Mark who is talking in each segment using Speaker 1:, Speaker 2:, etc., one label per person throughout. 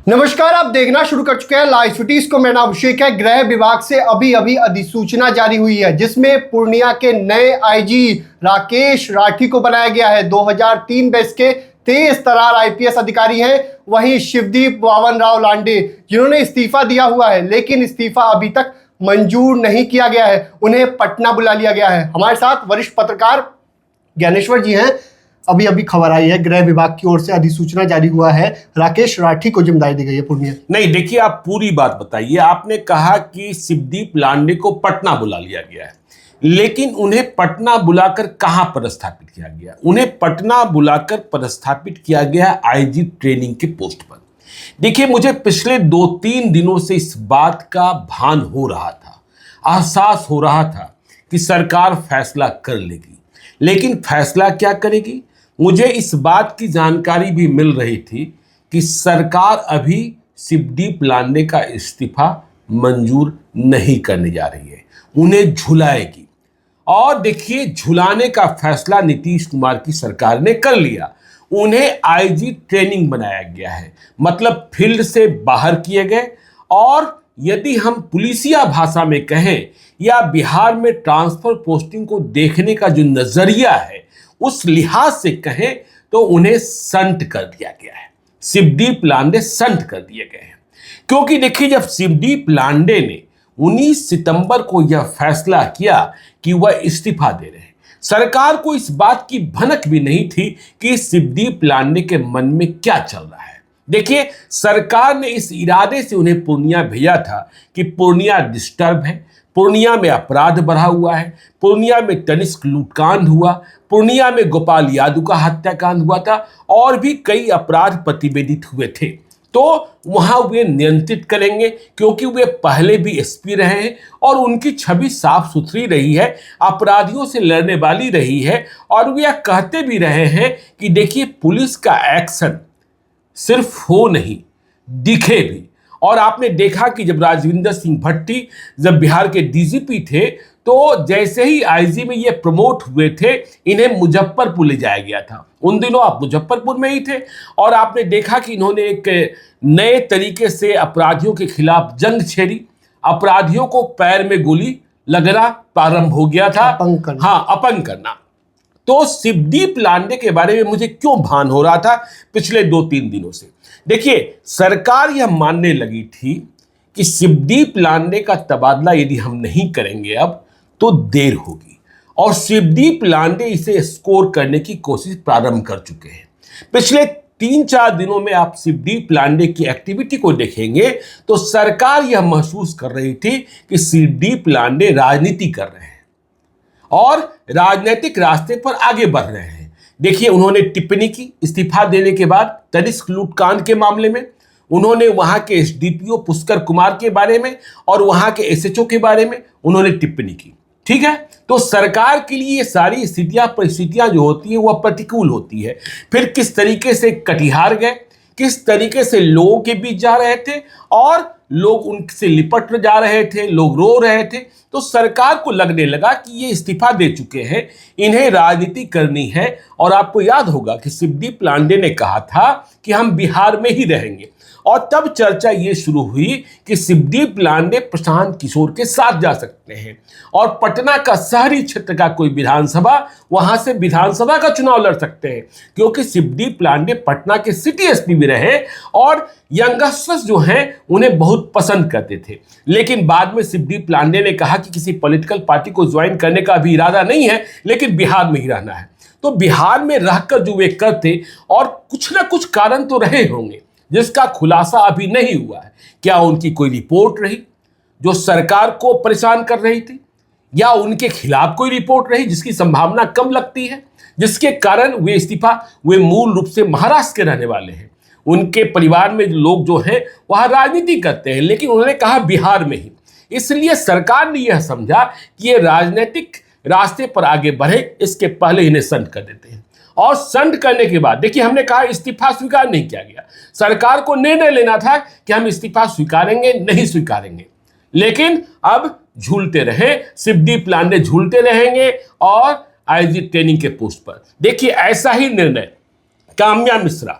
Speaker 1: नमस्कार, आप देखना शुरू कर चुके हैं लाइव सिटीज को। मेरा नाम अभिषेक है। गृह विभाग से अभी अधिसूचना जारी हुई है जिसमें पूर्णिया के नए आईजी राकेश राठी को बनाया गया है। 2003 बैच के तेज तर्रार आईपीएस अधिकारी हैं। वहीं शिवदीप वावन राव लांडे जिन्होंने इस्तीफा दिया हुआ है, लेकिन इस्तीफा अभी तक मंजूर नहीं किया गया है, उन्हें पटना बुला लिया गया है। हमारे साथ वरिष्ठ पत्रकार ज्ञानेश्वर जी हैं। अभी खबर आई है, गृह विभाग की ओर से अधिसूचना जारी हुआ है, राकेश राठी को जिम्मेदारी दी गई है पूर्णिया।
Speaker 2: नहीं, देखिए, आप पूरी बात बताइए। आपने कहा कि शिवदीप लांडे को पटना बुला लिया गया है, लेकिन उन्हें पटना बुलाकर कहां पदस्थापित किया गया? उन्हें पटना बुलाकर पदस्थापित किया गया आईजी ट्रेनिंग के पोस्ट पर। देखिए, मुझे पिछले 2-3 दिनों से इस बात का भान हो रहा था, एहसास हो रहा था कि सरकार फैसला कर लेगी, लेकिन फैसला क्या करेगी? मुझे इस बात की जानकारी भी मिल रही थी कि सरकार अभी शिवदीप लांडे का इस्तीफा मंजूर नहीं करने जा रही है, उन्हें झुलाएगी। और देखिए, झुलाने का फैसला नीतीश कुमार की सरकार ने कर लिया। उन्हें आईजी ट्रेनिंग बनाया गया है, मतलब फील्ड से बाहर किए गए। और यदि हम पुलिसिया भाषा में कहें या बिहार में ट्रांसफर पोस्टिंग को देखने का जो नजरिया है, उस लिहाज से कहें तो उन्हें संट कर दिया गया है। शिवदीप लांडे संट कर दिए गए हैं, क्योंकि देखिए, जब शिवदीप लांडे ने 19 सितंबर को यह फैसला किया कि वह इस्तीफा दे रहे हैं, सरकार को इस बात की भनक भी नहीं थी कि शिवदीप लांडे के मन में क्या चल रहा है। देखिए, सरकार ने इस इरादे से उन्हें पूर्णिया भेजा था कि पूर्णिया डिस्टर्ब है, पूर्णिया में अपराध बढ़ा हुआ है, पूर्णिया में तनिष्क लूटकांड हुआ, पूर्णिया में गोपाल यादव का हत्याकांड हुआ था, और भी कई अपराध प्रतिवेदित हुए थे। तो वहां वे नियंत्रित करेंगे, क्योंकि वे पहले भी एसपी रहे हैं और उनकी छवि साफ सुथरी रही है, अपराधियों से लड़ने वाली रही है। और वे कहते भी रहे हैं कि देखिए, पुलिस का एक्शन सिर्फ हो नहीं, दिखे भी। और आपने देखा कि जब राजविंदर सिंह भट्टी जब बिहार के डीजीपी थे, तो जैसे ही आईजी में ये प्रमोट हुए थे, इन्हें मुजफ्फरपुर ले जाया गया था। उन दिनों आप मुजफ्फरपुर में ही थे, और आपने देखा कि इन्होंने एक नए तरीके से अपराधियों के खिलाफ जंग छेड़ी। अपराधियों को पैर में गोली लगना प्रारंभ हो गया था, अपंग करना। तो शिवदीप लांडे के बारे में मुझे क्यों भान हो रहा था पिछले 2-3 दिनों से? देखिए, सरकार यह मानने लगी थी कि शिवदीप लांडे का तबादला यदि हम नहीं करेंगे अब, तो देर होगी। और शिवदीप लांडे इसे स्कोर करने की कोशिश प्रारंभ कर चुके हैं। पिछले 3-4 दिनों में आप शिवदीप लांडे की एक्टिविटी को देखेंगे तो सरकार यह महसूस कर रही थी कि शिवदीप लांडे राजनीति कर रहे हैं और राजनीतिक रास्ते पर आगे बढ़ रहे हैं। देखिए, उन्होंने टिप्पणी की इस्तीफा देने के बाद तनिष्क लूटकांड के मामले में। उन्होंने वहां के एसडीपीओ पुष्कर कुमार के बारे में और वहां के एसएचओ के बारे में उन्होंने टिप्पणी की। ठीक है, तो सरकार के लिए ये सारी परिस्थितियां जो होती है वह प्रतिकूल होती है। फिर किस तरीके से कटिहार गए, किस तरीके से लोगों के बीच जा रहे थे और लोग उनसे लिपट जा रहे थे, लोग रो रहे थे। तो सरकार को लगने लगा कि ये इस्तीफा दे चुके हैं, इन्हें राजनीति करनी है। और आपको याद होगा कि शिवदीप लांडे ने कहा था कि हम बिहार में ही रहेंगे, और तब चर्चा ये शुरू हुई कि शिवदीप लांडे प्रशांत किशोर के साथ जा सकते हैं और पटना का शहरी क्षेत्र का कोई विधानसभा, वहां से विधानसभा का चुनाव लड़ सकते हैं, क्योंकि शिवदीप लांडे पटना के सिटी एसपी भी रहे और यंगस्टर्स जो हैं उन्हें बहुत पसंद करते थे। लेकिन बाद में शिवदीप लांडे ने कहा कि किसी पॉलिटिकल पार्टी को ज्वाइन करने का अभी इरादा नहीं है, लेकिन बिहार में ही रहना है। तो बिहार में रहकर जो वे करते, और कुछ ना कुछ कारण तो रहे होंगे जिसका खुलासा अभी नहीं हुआ है। क्या उनकी कोई रिपोर्ट रही जो सरकार को परेशान कर रही थी, या उनके खिलाफ कोई रिपोर्ट रही जिसकी संभावना कम लगती है, जिसके कारण वे इस्तीफा? वे मूल रूप से महाराष्ट्र के रहने वाले हैं, उनके परिवार में लोग जो हैं वह राजनीति करते हैं, लेकिन उन्होंने कहा बिहार में ही। इसलिए सरकार ने यह समझा कि ये राजनीतिक रास्ते पर आगे बढ़े, इसके पहले इन्हें संट कर देते हैं। और संट करने के बाद देखिए, हमने कहा इस्तीफा स्वीकार नहीं किया गया। सरकार को निर्णय लेना था कि हम इस्तीफा स्वीकारेंगे नहीं स्वीकारेंगे, लेकिन अब झूलते रहे, शिवदीप लांडे झूलते रहेंगे और आईजी ट्रेनिंग के पोस्ट पर। देखिए, ऐसा ही निर्णय काम्या मिश्रा,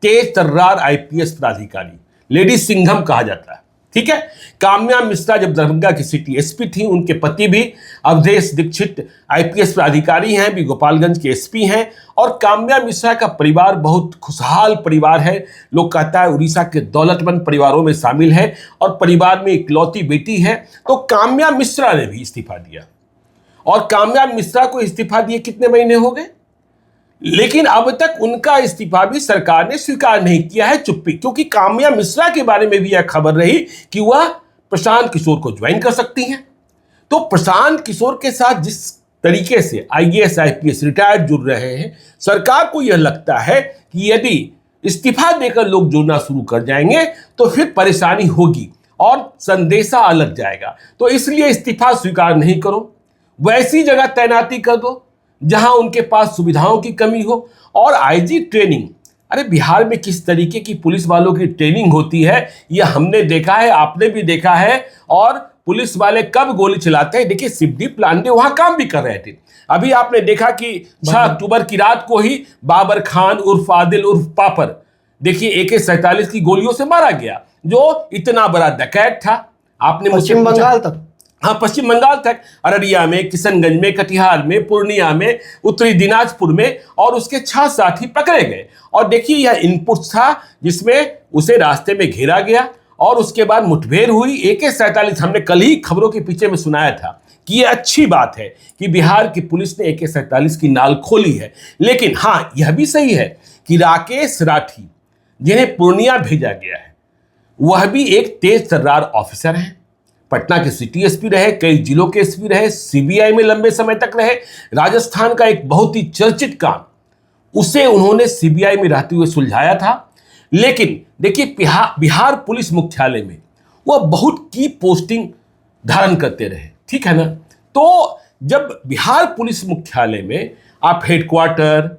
Speaker 2: तेज तर्रार आईपीएस पदाधिकारी, लेडी सिंघम कहा जाता है, ठीक है। काम्या मिश्रा जब दरभंगा की सिटी एसपी थी, उनके पति भी अवधेश दीक्षित आईपीएस अधिकारी हैं, भी गोपालगंज के एसपी हैं। और काम्या मिश्रा का परिवार बहुत खुशहाल परिवार है, लोग कहता है उड़ीसा के दौलतमंद परिवारों में शामिल है और परिवार में इकलौती बेटी है। तो काम्या मिश्रा ने भी इस्तीफा दिया और काम्या मिश्रा को इस्तीफा दिए कितने महीने हो गए, लेकिन अब तक उनका इस्तीफा भी सरकार ने स्वीकार नहीं किया है, चुप्पी। क्योंकि काम्या मिश्रा के बारे में भी यह खबर रही कि वह प्रशांत किशोर को ज्वाइन कर सकती हैं। तो प्रशांत किशोर के साथ जिस तरीके से आईएएस आईपीएस रिटायर्ड जुड़ रहे हैं, सरकार को यह लगता है कि यदि इस्तीफा देकर लोग जुड़ना शुरू कर जाएंगे तो फिर परेशानी होगी और संदेशा अलग जाएगा। तो इसलिए इस्तीफा स्वीकार नहीं करो, वैसी जगह तैनाती कर दो जहां उनके पास सुविधाओं की कमी हो। और आईजी ट्रेनिंग, अरे बिहार में किस तरीके की पुलिस वालों की ट्रेनिंग होती है यह हमने देखा है, आपने भी देखा है। और पुलिस वाले कब गोली चलाते हैं, देखिए शिवदीप लांडे वहां काम भी कर रहे थे। अभी आपने देखा कि 6 अक्टूबर की रात को ही बाबर खान उर्फ आदिल उर्फ पापर, देखिए AK-47 की गोलियों से मारा गया, जो इतना बड़ा डकैत था। आपने
Speaker 1: पश्चिम बंगाल तक,
Speaker 2: हाँ पश्चिम बंगाल तक, अररिया में, किशनगंज में, कटिहार में, पूर्णिया में, उत्तरी दिनाजपुर में, और उसके 6 साथी पकड़े गए। और देखिए यह इनपुट था जिसमें उसे रास्ते में घेरा गया और उसके बाद मुठभेड़ हुई। AK-47, हमने कल ही खबरों के पीछे में सुनाया था कि यह अच्छी बात है कि बिहार की पुलिस ने AK-47 की नाल खोली है। लेकिन हाँ, यह भी सही है कि राकेश राठी, जिन्हें पूर्णिया भेजा गया है, वह भी एक तेज तर्रार ऑफिसर है। पटना के सिटी एसपी रहे, कई जिलों के एसपी रहे, सीबीआई में लंबे समय तक रहे। राजस्थान का एक बहुत ही चर्चित काम उसे उन्होंने सीबीआई में रहते हुए सुलझाया था। लेकिन देखिए बिहार पुलिस मुख्यालय में वह बहुत की पोस्टिंग धारण करते रहे, ठीक है ना। तो जब बिहार पुलिस मुख्यालय में आप हेडक्वार्टर,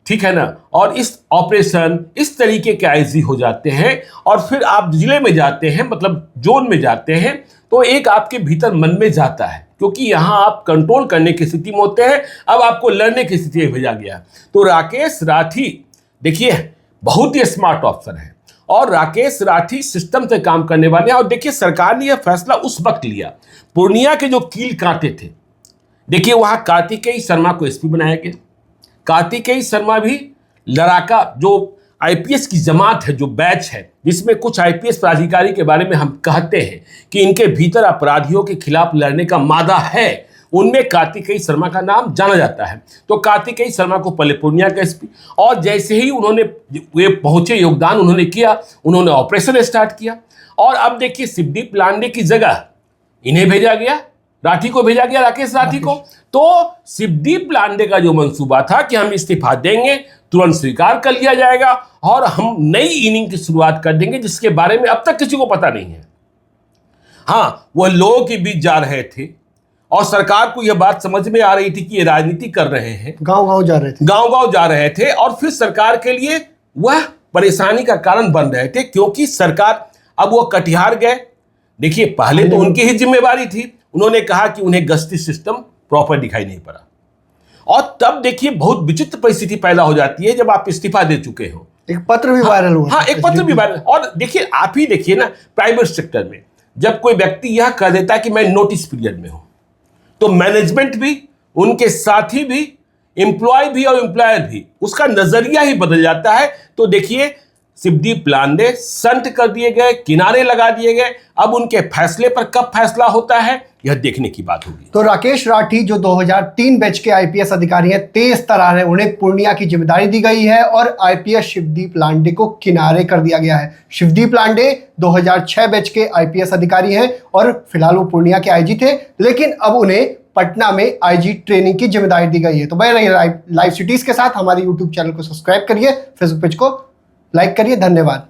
Speaker 2: ठीक है ना, और इस ऑपरेशन इस तरीके के आईजी हो जाते हैं और फिर आप जिले में जाते हैं, मतलब जोन में जाते हैं, तो एक आपके भीतर मन में जाता है, क्योंकि यहां आप कंट्रोल करने की स्थिति में होते हैं, अब आपको लड़ने की स्थिति में भेजा गया। तो राकेश राठी देखिए बहुत ही स्मार्ट ऑफिसर है और राकेश राठी सिस्टम से काम करने वाले हैं। और देखिए सरकार ने यह फैसला उस वक्त लिया, पूर्णिया के जो कील कांटे थे, देखिए वहां कार्तिकेय शर्मा को एसपी बनाया गया। कार्तिकेय शर्मा भी लड़ाका, जो आईपीएस की जमात है, जो बैच है, जिसमें कुछ आईपीएस पदाधिकारी के बारे में हम कहते हैं कि इनके भीतर अपराधियों के खिलाफ लड़ने का मादा है, उनमें कार्तिकेय शर्मा का नाम जाना जाता है। तो कार्तिकेय शर्मा को पहले पूर्णिया का एसपी, और जैसे ही उन्होंने वे पहुंचे, योगदान उन्होंने किया, उन्होंने ऑपरेशन स्टार्ट किया। और अब देखिए शिवदीप लांडे की जगह इन्हें भेजा गया, राठी को भेजा गया, राकेश राठी को। तो शिवदीप लांडे का जो मंसूबा था कि हम इस्तीफा देंगे, तुरंत स्वीकार कर लिया जाएगा और हम नई इनिंग की शुरुआत कर देंगे, जिसके बारे में अब तक किसी को पता नहीं है। हाँ, वह लोगों के बीच जा रहे थे और सरकार को यह बात समझ में आ रही थी कि ये राजनीति कर रहे हैं,
Speaker 1: गांव-गांव जा रहे थे,
Speaker 2: गांव-गांव जा रहे थे, और फिर सरकार के लिए वह परेशानी का कारण बन रहे थे। क्योंकि सरकार, अब वो कटिहार गए, देखिए पहले तो उनकी ही जिम्मेवारी थी, उन्होंने कहा कि उन्हें गश्ती सिस्टम प्रॉपर दिखाई नहीं पड़ा। और तब देखिए बहुत विचित्र परिस्थिति पैदा हो जाती है जब आप इस्तीफा दे चुके हो।
Speaker 1: एक पत्र भी वायरल हुआ।
Speaker 2: हाँ, एक पत्र भी वायरल। और देखिए आप ही देखिए ना, प्राइवेट सेक्टर में जब कोई व्यक्ति यह कह देता है कि मैं नोटिस पीरियड में हूं, तो मैनेजमेंट भी, उनके साथी भी, एम्प्लॉय भी और एम्प्लॉयर भी, उसका नजरिया ही बदल जाता है। तो देखिए शिवदीप लांडे संट कर दिए गए, किनारे लगा दिए गए। अब उनके फैसले पर कब फैसला होता है यह देखने की बात होगी।
Speaker 1: तो राकेश राठी जो 2003 बैच के आईपीएस अधिकारी हैं, तेज तर्रार हैं, उन्हें पूर्णिया की जिम्मेदारी दी गई है और आईपीएस शिवदीप लांडे को किनारे कर दिया गया है। शिवदीप लांडे 2006 बैच के आईपीएस अधिकारी हैं और फिलहाल वो पूर्णिया के आईजी थे, लेकिन अब उन्हें पटना में आईजी ट्रेनिंग की जिम्मेदारी दी गई है। तो बने रहिए लाइव सिटीज के साथ, हमारे यूट्यूब चैनल को सब्सक्राइब करिए, फेसबुक पेज को लाइक करिए। धन्यवाद।